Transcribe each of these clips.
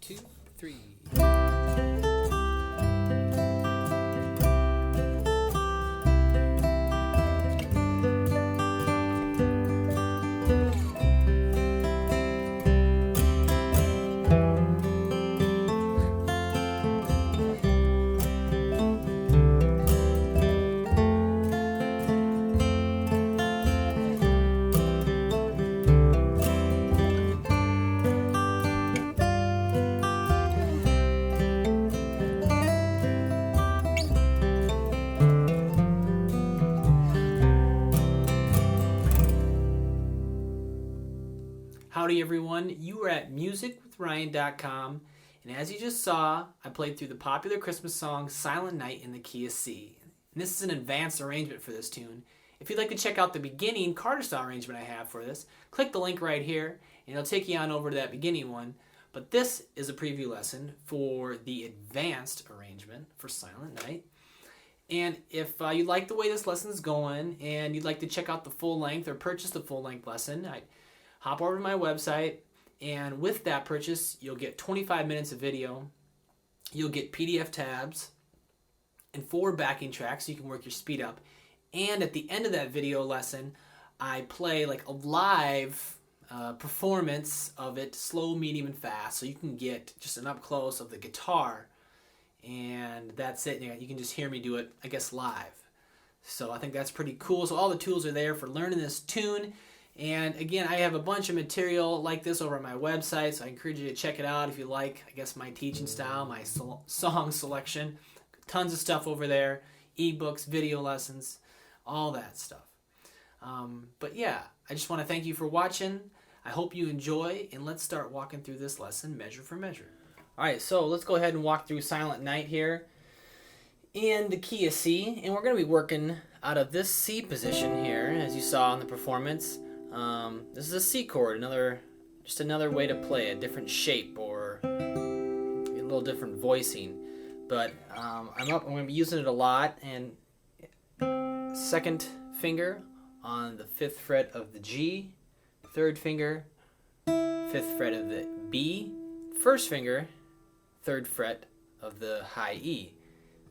2, 3. Howdy everyone, you are at musicwithryan.com, and as you just saw, I played through the popular Christmas song Silent Night in the key of C. And this is an advanced arrangement for this tune. If you'd like to check out the beginning Carter style arrangement I have for this, click the link right here and it'll take you on over to that beginning one. But this is a preview lesson for the advanced arrangement for Silent Night. And if you like the way this lesson is going and you'd like to check out the full length or purchase the full length lesson, hop over to my website, and with that purchase, you'll get 25 minutes of video, you'll get PDF tabs, and 4 backing tracks so you can work your speed up. And at the end of that video lesson, I play like a live performance of it, slow, medium, and fast, so you can get just an up close of the guitar, and that's it. You can just hear me do it, I guess, live. So I think that's pretty cool. So all the tools are there for learning this tune. And again, I have a bunch of material like this over on my website, so I encourage you to check it out if you like, I guess, my teaching style, my song selection. Tons of stuff over there, ebooks, video lessons, all that stuff. But yeah, I just want to thank you for watching. I hope you enjoy, and let's start walking through this lesson measure for measure. All right, so let's go ahead and walk through Silent Night here in the key of C, and we're going to be working out of this C position here, as you saw in the performance. This is a C chord, just another way to play a different shape or a little different voicing. But I'm going to be using it a lot, and second finger on the 5th fret of the G, 3rd finger, 5th fret of the B, 1st finger, 3rd fret of the high E.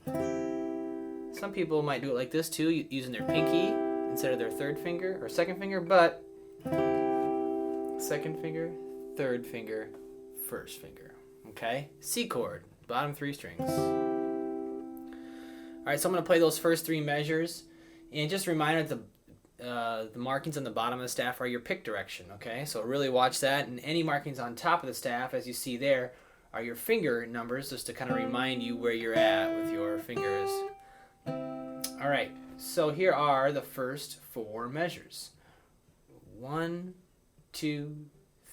Some people might do it like this too, using their pinky instead of their 3rd finger or 2nd finger, but 2nd finger, 3rd finger, 1st finger. Okay? C chord, bottom 3 strings. Alright, so I'm going to play those first 3 measures. And just a reminder that the markings on the bottom of the staff are your pick direction. Okay? So really watch that. And any markings on top of the staff, as you see there, are your finger numbers, just to kind of remind you where you're at with your fingers. Alright, so here are the first 4 measures. 1, 2,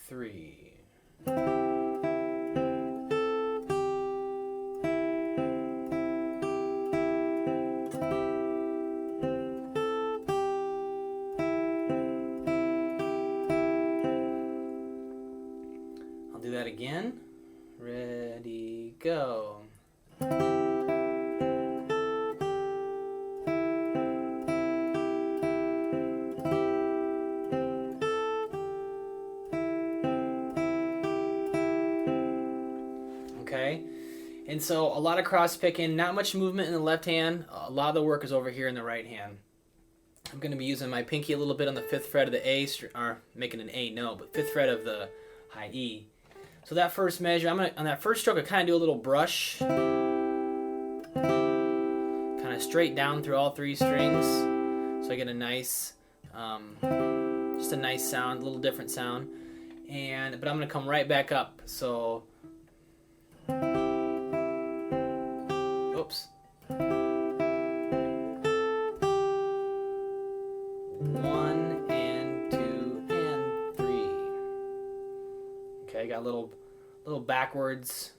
3. I'll do that again. Ready, go. Okay, and so a lot of cross picking, not much movement in the left hand. A lot of the work is over here in the right hand. I'm going to be using my pinky a little bit on the 5th fret of the A, or making an A note, but 5th fret of the high E. So that first measure, on that first stroke, I kind of do a little brush, kind of straight down through all 3 strings, so I get a nice, just a nice sound, a little different sound. But I'm going to come right back up. So. Oops. 1 and 2 and 3. Okay, got a little backwards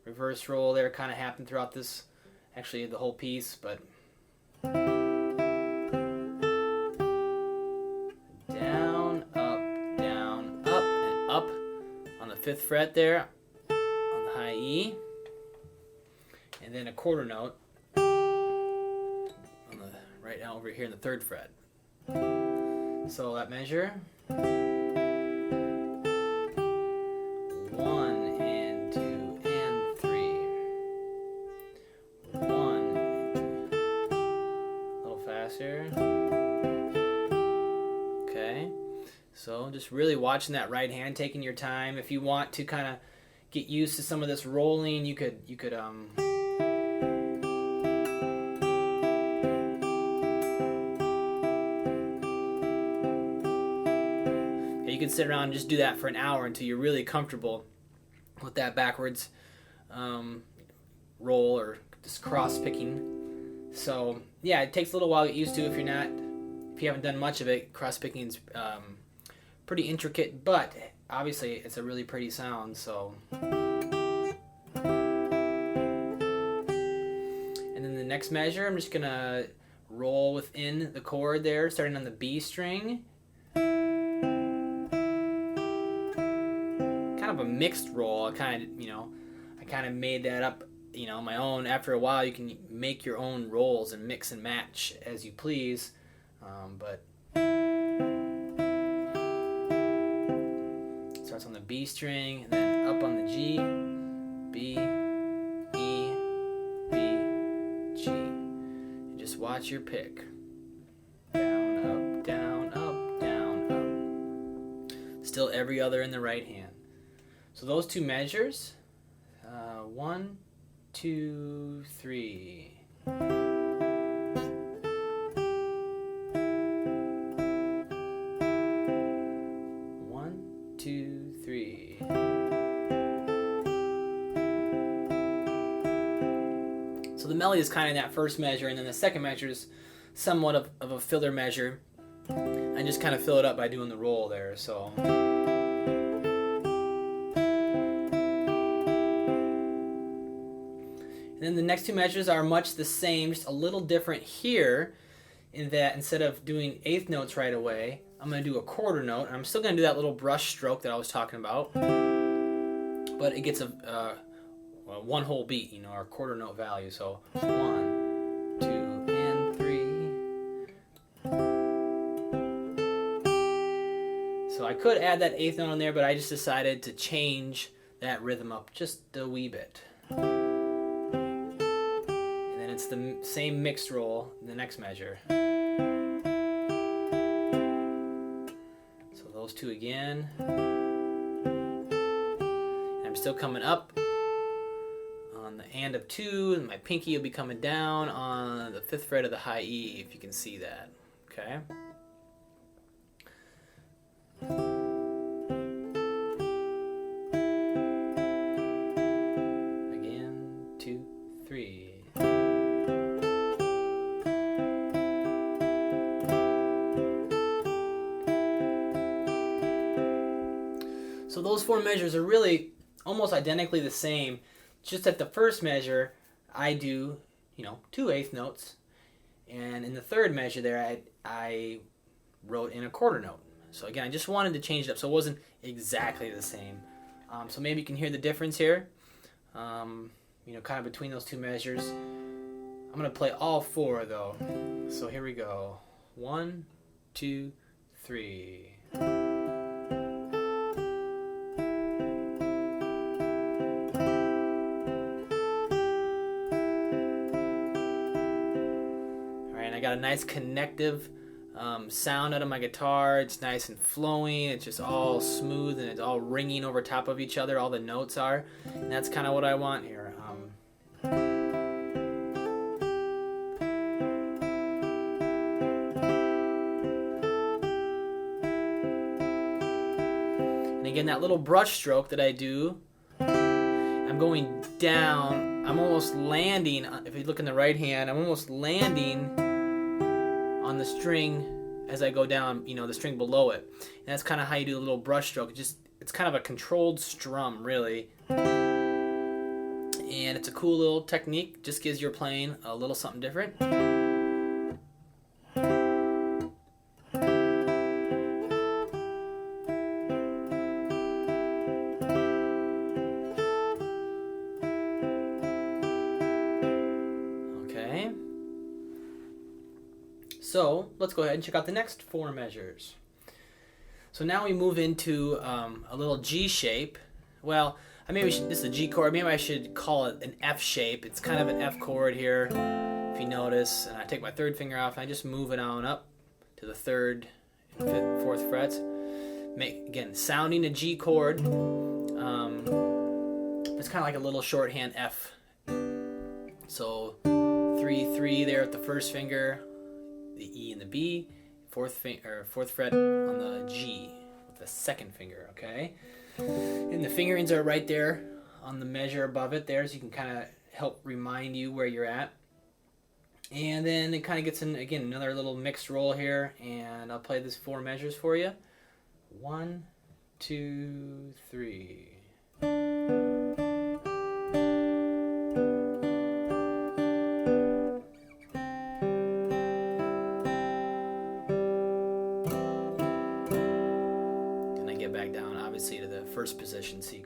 reverse roll there, kind of happened throughout this, actually the whole piece, but down, up, and up on the 5th fret there on the high E. And then a quarter note on the right now over here in the 3rd fret. So that measure. 1 and 2 just really watching that right hand, taking your time. If you want to kind of get used to some of this rolling, you could you could sit around and just do that for an hour until you're really comfortable with that backwards roll or just cross picking. So yeah, it takes a little while to get used to if you haven't done much of it. Cross picking is pretty intricate, but obviously it's a really pretty sound. So, and then the next measure, I'm just gonna roll within the chord there, starting on the B string. Kind of a mixed roll. I kind of made that up, my own. After a while, you can make your own rolls and mix and match as you please. But it starts on the B string and then up on the G, B, E, B, G. And just watch your pick. Down, up, down, up, down, up. Still every other in the right hand. So those two measures, 1, 2, 3. 1, 2, 3. So the melody is kind of in that first measure, and then the second measure is somewhat of a filler measure. I just kind of fill it up by doing the roll there. So. And then the next two measures are much the same, just a little different here in that instead of doing eighth notes right away, I'm going to do a quarter note. And I'm still going to do that little brush stroke that I was talking about. But it gets a one whole beat, our quarter note value. So 1, 2, and 3. So I could add that eighth note on there, but I just decided to change that rhythm up just a wee bit. It's the same mixed roll in the next measure. So those two again. And I'm still coming up on the and of 2, and my pinky will be coming down on the 5th fret of the high E, if you can see that. Okay. Again, 2, 3. So those 4 measures are really almost identically the same, just at the first measure I do, 2 eighth notes, and in the third measure there I wrote in a quarter note. So again, I just wanted to change it up so it wasn't exactly the same. So maybe you can hear the difference here, kind of between those 2 measures. I'm going to play all 4 though. So here we go. 1, 2, 3. I got a nice connective sound out of my guitar. It's nice and flowing. It's just all smooth and it's all ringing over top of each other. All the notes are, and that's kind of what I want here. And again, that little brush stroke that I do, I'm going down. I'm almost landing. If you look in the right hand, I'm almost landing on the string as I go down, the string below it. And that's kind of how you do a little brush stroke. It's kind of a controlled strum, really. And it's a cool little technique. Just gives your playing a little something different. Okay. So let's go ahead and check out the next 4 measures. So now we move into a little G shape. Well, this is a G chord. Maybe I should call it an F shape. It's kind of an F chord here, if you notice. And I take my 3rd finger off and I just move it on up to the 3rd and 4th frets. again, sounding a G chord. It's kind of like a little shorthand F. So 3 there at the first finger, the E and the B, fourth fret on the G with the second finger. Okay, and the fingerings are right there on the measure above it there, so you can kind of help remind you where you're at. And then it kind of gets in, again, another little mixed roll here, and I'll play these 4 measures for you. 1, 2, 3. And I get back down, obviously, to the first position C